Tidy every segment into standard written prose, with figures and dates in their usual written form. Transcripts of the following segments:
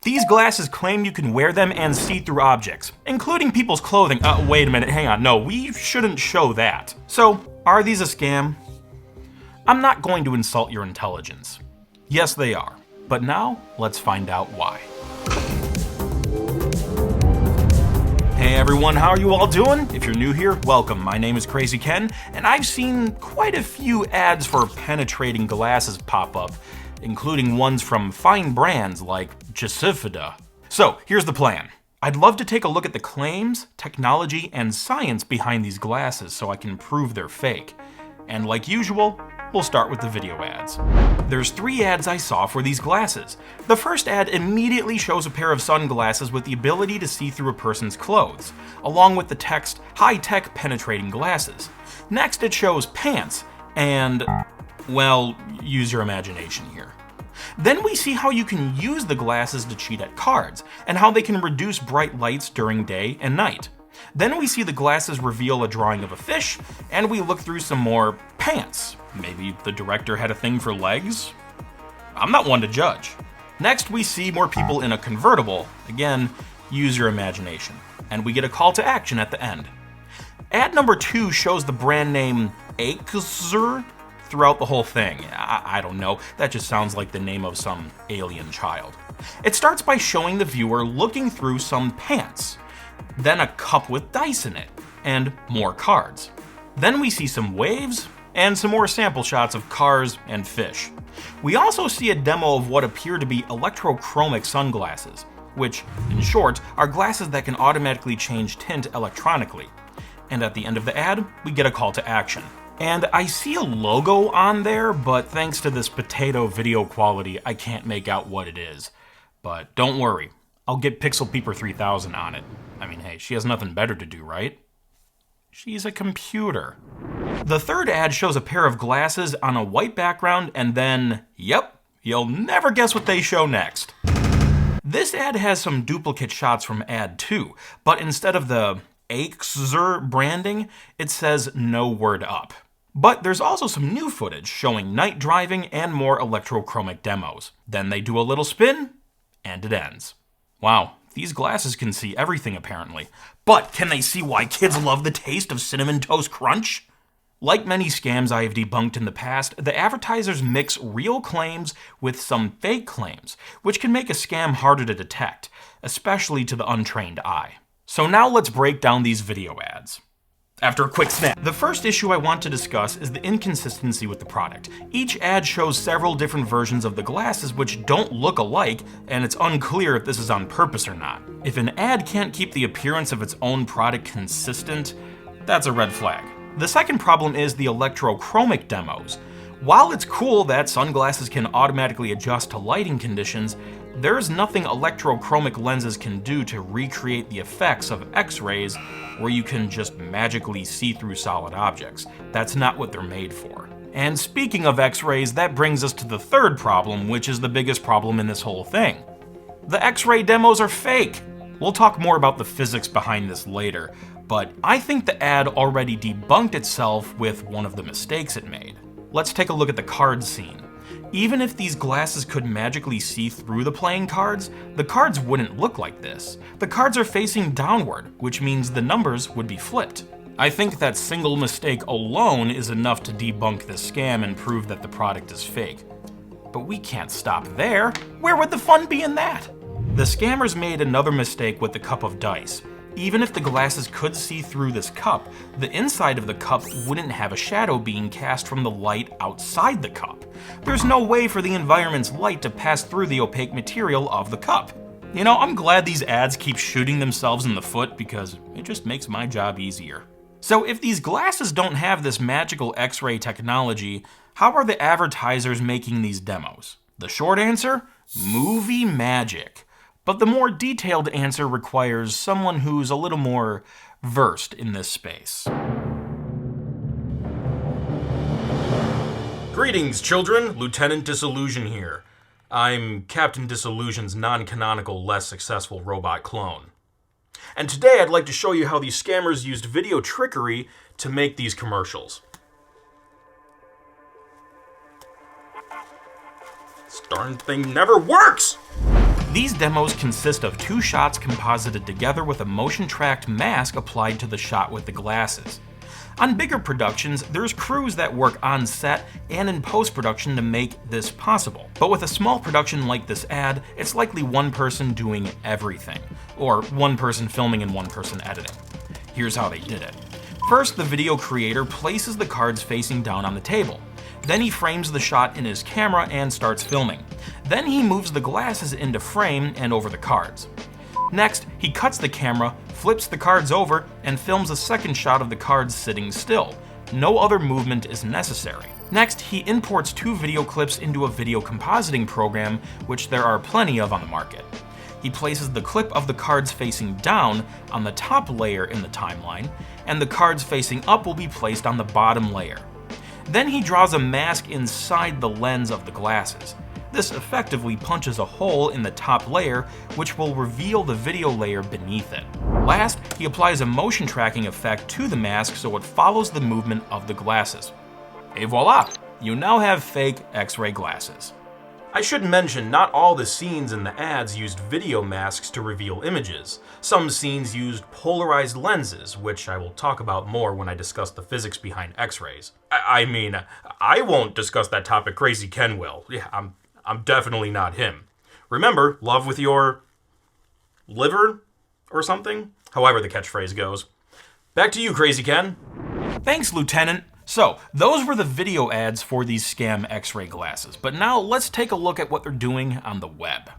These glasses claim you can wear them and see through objects, including people's clothing. Wait a minute, hang on, no, we shouldn't show that. So, are these a scam? I'm not going to insult your intelligence. Yes, they are. But now, let's find out why. Hey everyone, how are you all doing? If you're new here, welcome. My name is Krazy Ken, and I've seen quite a few ads for penetrating glasses pop up, including ones from fine brands like Jacifida. So, here's the plan. I'd love to take a look at the claims, technology, and science behind these glasses so I can prove they're fake. And like usual, we'll start with the video ads. There's 3 ads I saw for these glasses. The first ad immediately shows a pair of sunglasses with the ability to see through a person's clothes, along with the text, high-tech penetrating glasses. Next it shows pants, and, well, use your imagination here. Then we see how you can use the glasses to cheat at cards, and how they can reduce bright lights during day and night. Then we see the glasses reveal a drawing of a fish, and we look through some more pants. Maybe the director had a thing for legs? I'm not one to judge. Next we see more people in a convertible. Again, use your imagination. And we get a call to action at the end. Ad number 2 shows the brand name Aexzr throughout the whole thing. I don't know, that just sounds like the name of some alien child. It starts by showing the viewer looking through some pants, then a cup with dice in it, and more cards. Then we see some waves, and some more sample shots of cars and fish. We also see a demo of what appear to be electrochromic sunglasses, which, in short, are glasses that can automatically change tint electronically. And at the end of the ad, we get a call to action. And I see a logo on there, but thanks to this potato video quality, I can't make out what it is. But don't worry, I'll get Pixel Peeper 3000 on it. I mean, hey, she has nothing better to do, right? She's a computer. The third ad shows a pair of glasses on a white background, and then, yep, you'll never guess what they show next. This ad has some duplicate shots from ad 2, but instead of the Aexzr branding, it says no word up. But there's also some new footage showing night driving and more electrochromic demos. Then they do a little spin, and it ends. Wow, these glasses can see everything apparently. But can they see why kids love the taste of Cinnamon Toast Crunch? Like many scams I have debunked in the past, the advertisers mix real claims with some fake claims, which can make a scam harder to detect, especially to the untrained eye. So now let's break down these video ads. After a quick snap. The first issue I want to discuss is the inconsistency with the product. Each ad shows several different versions of the glasses which don't look alike, and it's unclear if this is on purpose or not. If an ad can't keep the appearance of its own product consistent, that's a red flag. The second problem is the electrochromic demos. While it's cool that sunglasses can automatically adjust to lighting conditions, there's nothing electrochromic lenses can do to recreate the effects of X-rays where you can just magically see through solid objects. That's not what they're made for. And speaking of X-rays, that brings us to the third problem, which is the biggest problem in this whole thing. The X-ray demos are fake. We'll talk more about the physics behind this later, but I think the ad already debunked itself with one of the mistakes it made. Let's take a look at the card scene. Even if these glasses could magically see through the playing cards, the cards wouldn't look like this. The cards are facing downward, which means the numbers would be flipped. I think that single mistake alone is enough to debunk this scam and prove that the product is fake. But we can't stop there. Where would the fun be in that? The scammers made another mistake with the cup of dice. Even if the glasses could see through this cup, the inside of the cup wouldn't have a shadow being cast from the light outside the cup. There's no way for the environment's light to pass through the opaque material of the cup. You know, I'm glad these ads keep shooting themselves in the foot because it just makes my job easier. So if these glasses don't have this magical X-ray technology, how are the advertisers making these demos? The short answer? Movie magic. But the more detailed answer requires someone who's a little more versed in this space. Greetings, children. Lieutenant Disillusion here. I'm Captain Disillusion's non-canonical, less successful robot clone. And today I'd like to show you how these scammers used video trickery to make these commercials. This darn thing never works! These demos consist of 2 shots composited together with a motion-tracked mask applied to the shot with the glasses. On bigger productions, there's crews that work on set and in post-production to make this possible. But with a small production like this ad, it's likely one person doing everything, or one person filming and one person editing. Here's how they did it. First, the video creator places the cards facing down on the table. Then he frames the shot in his camera and starts filming. Then he moves the glasses into frame and over the cards. Next, he cuts the camera, flips the cards over, and films a second shot of the cards sitting still. No other movement is necessary. Next, he imports 2 video clips into a video compositing program, which there are plenty of on the market. He places the clip of the cards facing down on the top layer in the timeline, and the cards facing up will be placed on the bottom layer. Then he draws a mask inside the lens of the glasses. This effectively punches a hole in the top layer, which will reveal the video layer beneath it. Last, he applies a motion tracking effect to the mask so it follows the movement of the glasses. Et voila! You now have fake X-ray glasses. I should mention, not all the scenes in the ads used video masks to reveal images. Some scenes used polarized lenses, which I will talk about more when I discuss the physics behind X-rays. I won't discuss that topic, Krazy Ken will. Yeah, I'm definitely not him. Remember, love with your liver or something? However the catchphrase goes. Back to you, Krazy Ken. Thanks, Lieutenant. So, those were the video ads for these scam X-ray glasses, but now let's take a look at what they're doing on the web.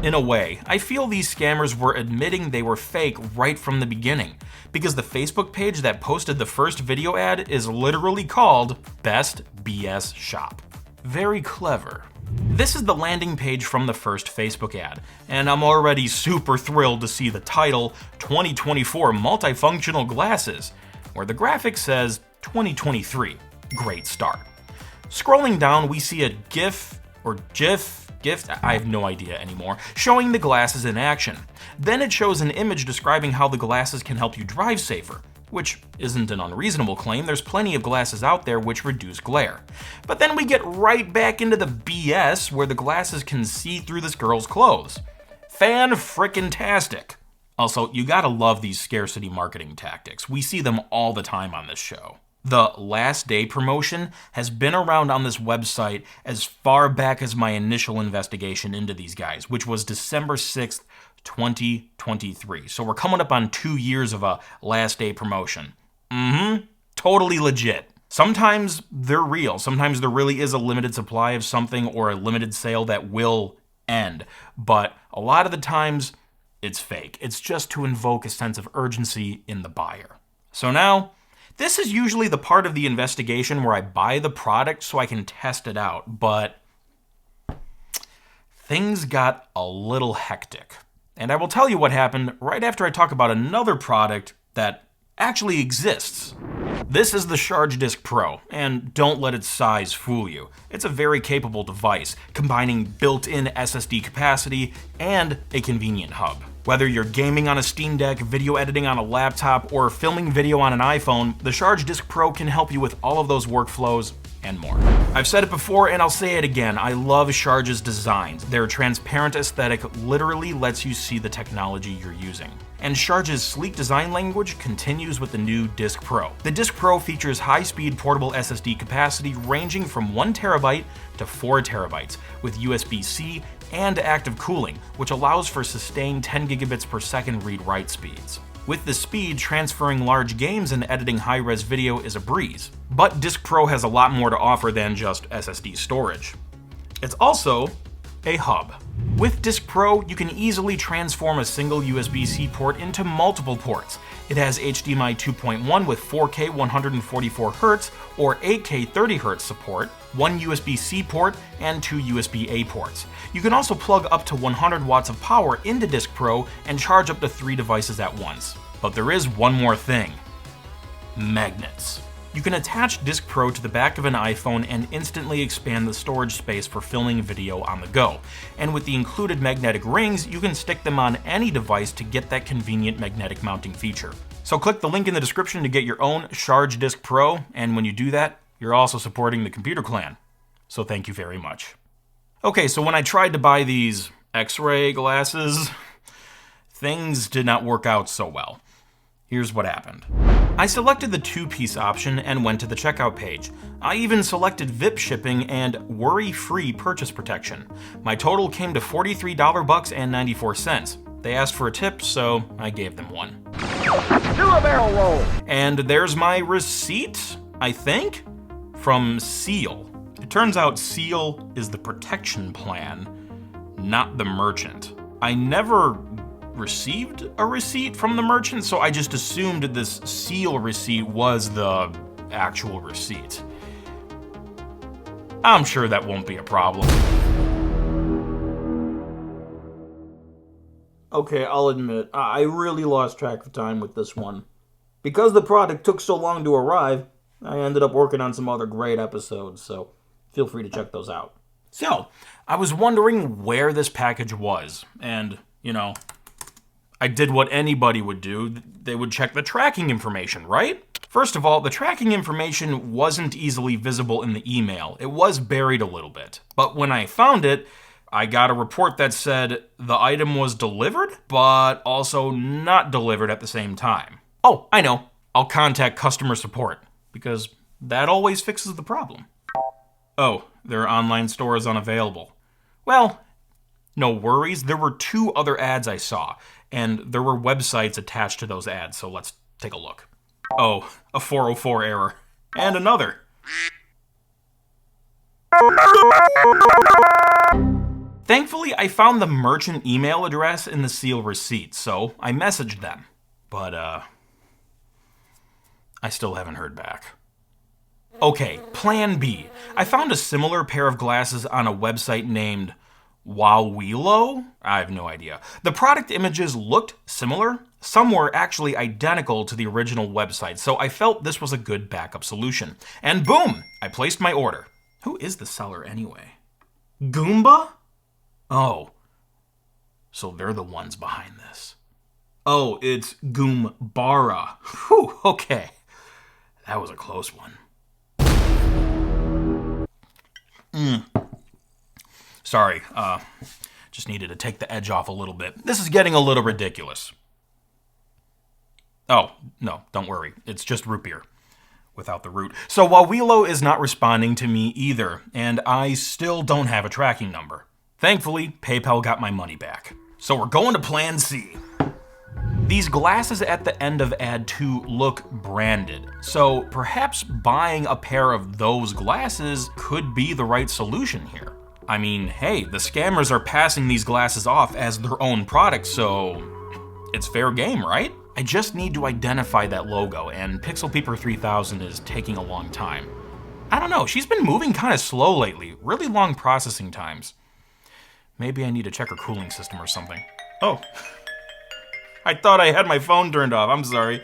In a way, I feel these scammers were admitting they were fake right from the beginning, because the Facebook page that posted the first video ad is literally called Best BS Shop. Very clever. This is the landing page from the first Facebook ad, and I'm already super thrilled to see the title 2024 Multifunctional Glasses, where the graphic says 2023. Great start. Scrolling down, we see a GIF, I have no idea anymore, showing the glasses in action. Then it shows an image describing how the glasses can help you drive safer, which isn't an unreasonable claim. There's plenty of glasses out there which reduce glare. But then we get right back into the BS where the glasses can see through this girl's clothes. Fan-frickin-tastic. Also, you gotta love these scarcity marketing tactics. We see them all the time on this show. The last day promotion has been around on this website as far back as my initial investigation into these guys, which was December 6th, 2023. So we're coming up on 2 years of a last day promotion. Totally legit. Sometimes they're real. Sometimes there really is a limited supply of something or a limited sale that will end. But a lot of the times, it's fake. It's just to invoke a sense of urgency in the buyer. So now, this is usually the part of the investigation where I buy the product so I can test it out, but things got a little hectic. And I will tell you what happened right after I talk about another product that actually exists. This is the Charge Disk Pro, and don't let its size fool you. It's a very capable device, combining built-in SSD capacity and a convenient hub. Whether you're gaming on a Steam Deck, video editing on a laptop, or filming video on an iPhone, the Charge Disk Pro can help you with all of those workflows and more. I've said it before and I'll say it again, I love Charge's designs. Their transparent aesthetic literally lets you see the technology you're using. And Charge's sleek design language continues with the new Disk Pro. The Disk Pro features high-speed portable SSD capacity ranging from 1 terabyte to 4 terabytes, with USB-C and active cooling, which allows for sustained 10 gigabits per second read-write speeds. With the speed, transferring large games and editing high-res video is a breeze. But Disk Pro has a lot more to offer than just SSD storage. It's also a hub. With Disk Pro, you can easily transform a single USB-C port into multiple ports. It has HDMI 2.1 with 4K 144Hz or 8K 30Hz support, 1 USB-C port, and 2 USB-A ports. You can also plug up to 100 watts of power into Disk Pro and charge up to 3 devices at once. But there is one more thing. Magnets. You can attach Disk Pro to the back of an iPhone and instantly expand the storage space for filming video on the go. And with the included magnetic rings, you can stick them on any device to get that convenient magnetic mounting feature. So click the link in the description to get your own Charge Disk Pro, and when you do that, you're also supporting the Computer Clan. So thank you very much. Okay, so when I tried to buy these X-ray glasses. Things did not work out so well. Here's what happened. I selected the 2-piece option and went to the checkout page. I even selected VIP shipping and worry-free purchase protection. My total came to $43.94. They asked for a tip, so I gave them one. Do a barrel roll! And there's my receipt, I think, from Seal. It turns out Seal is the protection plan, not the merchant. I never received a receipt from the merchant, so I just assumed this Seal receipt was the actual receipt. I'm sure that won't be a problem. Okay, I'll admit, I really lost track of time with this one. Because the product took so long to arrive, I ended up working on some other great episodes, so feel free to check those out. So, I was wondering where this package was, and, I did what anybody would do. They would check the tracking information, right? First of all, the tracking information wasn't easily visible in the email. It was buried a little bit. But when I found it, I got a report that said the item was delivered, but also not delivered at the same time. Oh, I know. I'll contact customer support, because that always fixes the problem. Oh, their online store is unavailable. Well, no worries. There were 2 other ads I saw, and there were websites attached to those ads, so let's take a look. Oh, a 404 error. And another. Thankfully, I found the merchant email address in the Seal receipt, so I messaged them. But, I still haven't heard back. Okay, plan B. I found a similar pair of glasses on a website named Wowilo? I have no idea. The product images looked similar. Some were actually identical to the original website, so I felt this was a good backup solution. And boom! I placed my order. Who is the seller anyway? Goomba? Oh. So they're the ones behind this. Oh, it's Goombara. Whew, okay. That was a close one. Sorry, just needed to take the edge off a little bit. This is getting a little ridiculous. Oh, no, don't worry. It's just root beer without the root. So Wowilo is not responding to me either, and I still don't have a tracking number. Thankfully, PayPal got my money back. So we're going to plan C. These glasses at the end of ad 2 look branded, so perhaps buying a pair of those glasses could be the right solution here. I mean, hey, the scammers are passing these glasses off as their own product, so it's fair game, right? I just need to identify that logo, and Pixel Peeper 3000 is taking a long time. I don't know, she's been moving kind of slow lately, really long processing times. Maybe I need to check her cooling system or something. Oh, I thought I had my phone turned off, I'm sorry.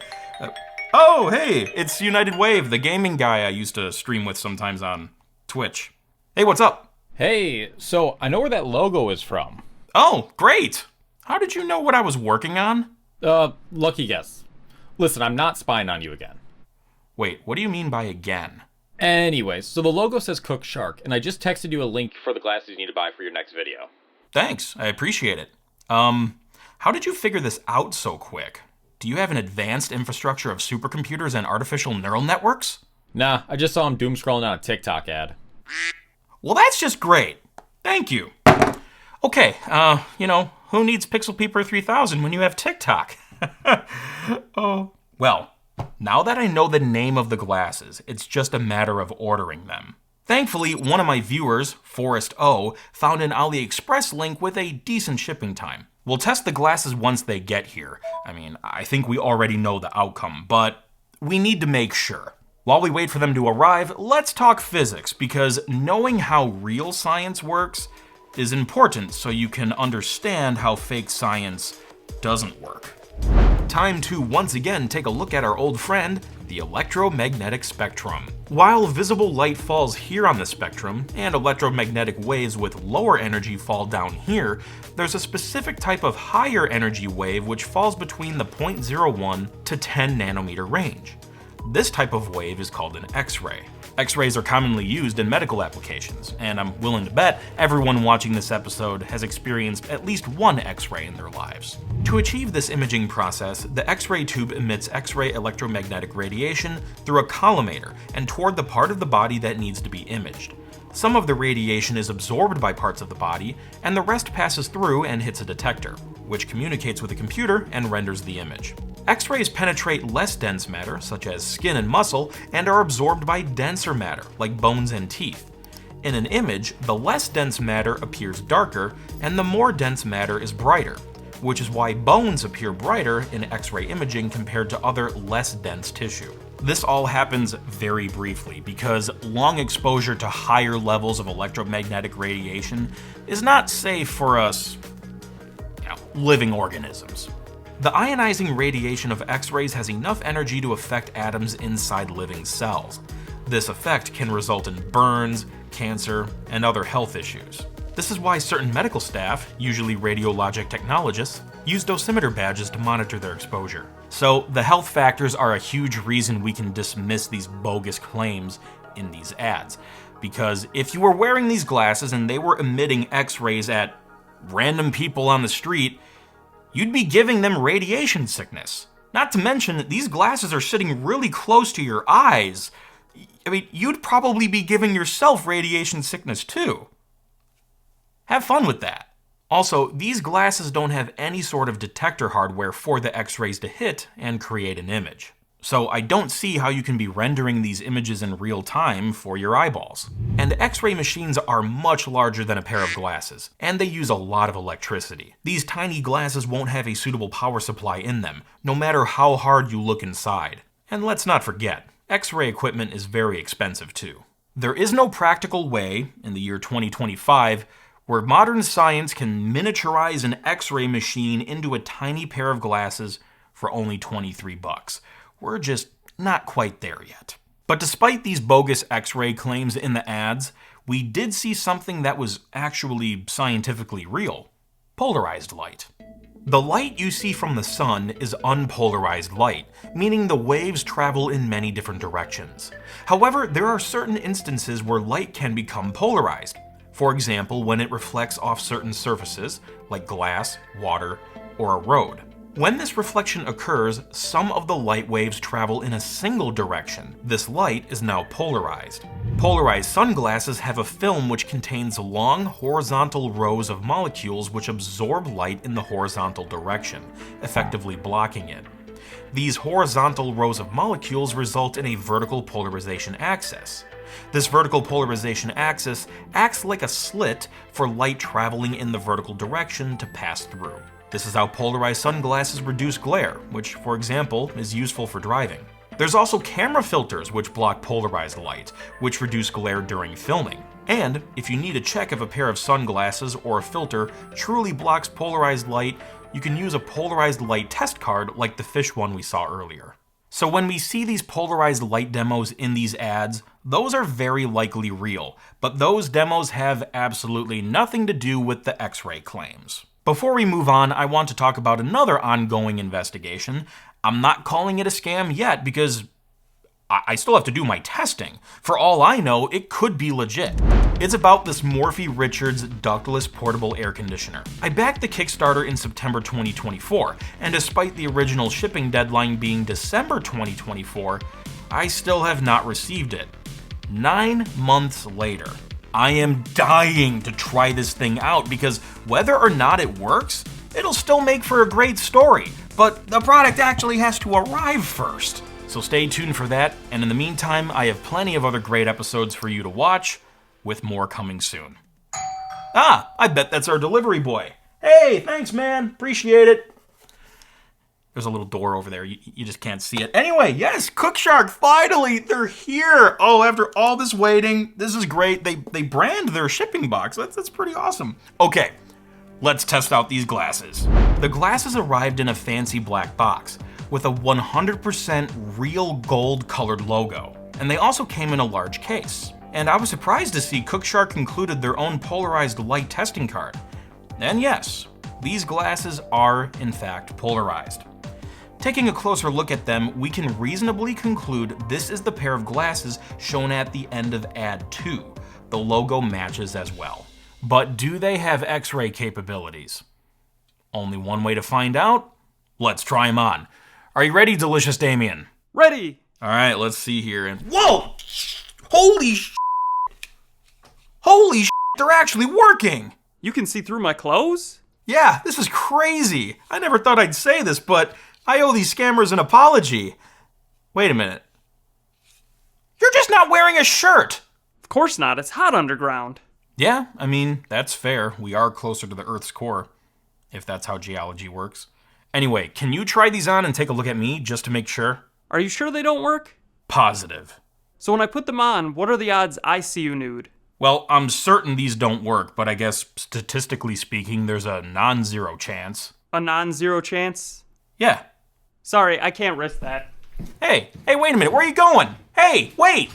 Oh, hey, it's United Wave, the gaming guy I used to stream with sometimes on Twitch. Hey, what's up? Hey, so I know where that logo is from. Oh, great! How did you know what I was working on? Lucky guess. Listen, I'm not spying on you again. Wait, what do you mean by again? Anyways, so the logo says Cook Shark, and I just texted you a link for the glasses you need to buy for your next video. Thanks, I appreciate it. How did you figure this out so quick? Do you have an advanced infrastructure of supercomputers and artificial neural networks? Nah, I just saw him doom scrolling on a TikTok ad. Well, that's just great. Thank you. Okay, who needs Pixel Peeper 3000 when you have TikTok? Oh. Well, now that I know the name of the glasses, it's just a matter of ordering them. Thankfully, one of my viewers, Forrest O, found an AliExpress link with a decent shipping time. We'll test the glasses once they get here. I mean, I think we already know the outcome, but we need to make sure. While we wait for them to arrive, let's talk physics, because knowing how real science works is important so you can understand how fake science doesn't work. Time to once again take a look at our old friend, the electromagnetic spectrum. While visible light falls here on the spectrum, and electromagnetic waves with lower energy fall down here, there's a specific type of higher energy wave which falls between the 0.01 to 10 nanometer range. This type of wave is called an X-ray. X-rays are commonly used in medical applications, and I'm willing to bet everyone watching this episode has experienced at least one X-ray in their lives. To achieve this imaging process, the X-ray tube emits X-ray electromagnetic radiation through a collimator and toward the part of the body that needs to be imaged. Some of the radiation is absorbed by parts of the body, and the rest passes through and hits a detector, which communicates with a computer and renders the image. X-rays penetrate less dense matter, such as skin and muscle, and are absorbed by denser matter, like bones and teeth. In an image, the less dense matter appears darker, and the more dense matter is brighter, which is why bones appear brighter in X-ray imaging compared to other less dense tissue. This all happens very briefly because long exposure to higher levels of electromagnetic radiation is not safe for us, living organisms. The ionizing radiation of X-rays has enough energy to affect atoms inside living cells. This effect can result in burns, cancer, and other health issues. This is why certain medical staff, usually radiologic technologists, use dosimeter badges to monitor their exposure. So the health factors are a huge reason we can dismiss these bogus claims in these ads. Because if you were wearing these glasses and they were emitting X-rays at random people on the street, you'd be giving them radiation sickness. Not to mention, these glasses are sitting really close to your eyes. I mean, you'd probably be giving yourself radiation sickness too. Have fun with that. Also, these glasses don't have any sort of detector hardware for the X-rays to hit and create an image. So I don't see how you can be rendering these images in real time for your eyeballs. And X-ray machines are much larger than a pair of glasses, and they use a lot of electricity. These tiny glasses won't have a suitable power supply in them, no matter how hard you look inside. And let's not forget, X-ray equipment is very expensive too. There is no practical way, in the year 2025, where modern science can miniaturize an X-ray machine into a tiny pair of glasses for only $23. We're just not quite there yet. But despite these bogus X-ray claims in the ads, we did see something that was actually scientifically real: polarized light. The light you see from the sun is unpolarized light, meaning the waves travel in many different directions. However, there are certain instances where light can become polarized. For example, when it reflects off certain surfaces, like glass, water, or a road. When this reflection occurs, some of the light waves travel in a single direction. This light is now polarized. Polarized sunglasses have a film which contains long, horizontal rows of molecules which absorb light in the horizontal direction, effectively blocking it. These horizontal rows of molecules result in a vertical polarization axis. This vertical polarization axis acts like a slit for light traveling in the vertical direction to pass through. This is how polarized sunglasses reduce glare, which, for example, is useful for driving. There's also camera filters which block polarized light, which reduce glare during filming. And if you need to check if a pair of sunglasses or a filter truly blocks polarized light, you can use a polarized light test card like the fish one we saw earlier. So when we see these polarized light demos in these ads, those are very likely real, but those demos have absolutely nothing to do with the X-ray claims. Before we move on, I want to talk about another ongoing investigation. I'm not calling it a scam yet because I still have to do my testing. For all I know, it could be legit. It's about this Morphy Richards ductless portable air conditioner. I backed the Kickstarter in September 2024, and despite the original shipping deadline being December 2024, I still have not received it. 9 months later. I am dying to try this thing out because whether or not it works, it'll still make for a great story, but the product actually has to arrive first. So stay tuned for that, and in the meantime, I have plenty of other great episodes for you to watch, with more coming soon. Ah, I bet that's our delivery boy. Hey, thanks man, appreciate it. There's a little door over there, you just can't see it. Anyway, yes, Cook Shark, finally, they're here. Oh, after all this waiting, this is great. They brand their shipping box, that's pretty awesome. Okay, let's test out these glasses. The glasses arrived in a fancy black box with a 100% real gold colored logo. And they also came in a large case. And I was surprised to see Cook Shark included their own polarized light testing card. And yes, these glasses are in fact polarized. Taking a closer look at them, we can reasonably conclude this is the pair of glasses shown at the end of Ad 2. The logo matches as well. But do they have X-ray capabilities? Only one way to find out. Let's try them on. Are you ready, Delicious Damien? Ready! Alright, let's see here. Whoa! Holy sh! Holy sh! They're actually working! You can see through my clothes? Yeah, this is crazy. I never thought I'd say this, but I owe these scammers an apology. Wait a minute. You're just not wearing a shirt! Of course not, it's hot underground. Yeah, I mean, that's fair. We are closer to the Earth's core, if that's how geology works. Anyway, can you try these on and take a look at me, just to make sure? Are you sure they don't work? Positive. So when I put them on, what are the odds I see you nude? Well, I'm certain these don't work, but I guess statistically speaking, there's a non-zero chance. A non-zero chance? Yeah. Sorry, I can't risk that. Hey, wait a minute, where are you going? Hey, wait!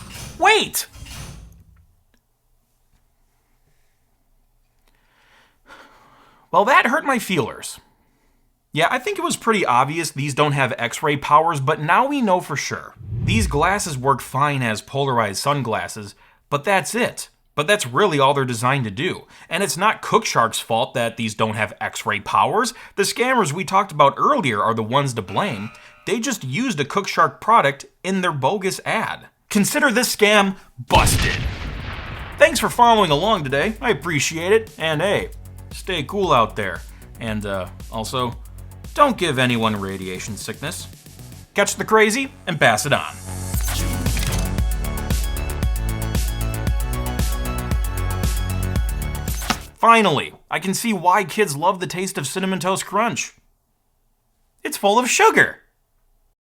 Well, that hurt my feelers. Yeah, I think it was pretty obvious these don't have X-ray powers, but now we know for sure. These glasses work fine as polarized sunglasses, but that's it. But that's really all they're designed to do. And it's not Cookshark's fault that these don't have X-ray powers. The scammers we talked about earlier are the ones to blame. They just used a Cookshark product in their bogus ad. Consider this scam busted. Thanks for following along today. I appreciate it. And hey, stay cool out there. And also, don't give anyone radiation sickness. Catch the crazy and pass it on. Finally, I can see why kids love the taste of Cinnamon Toast Crunch. It's full of sugar.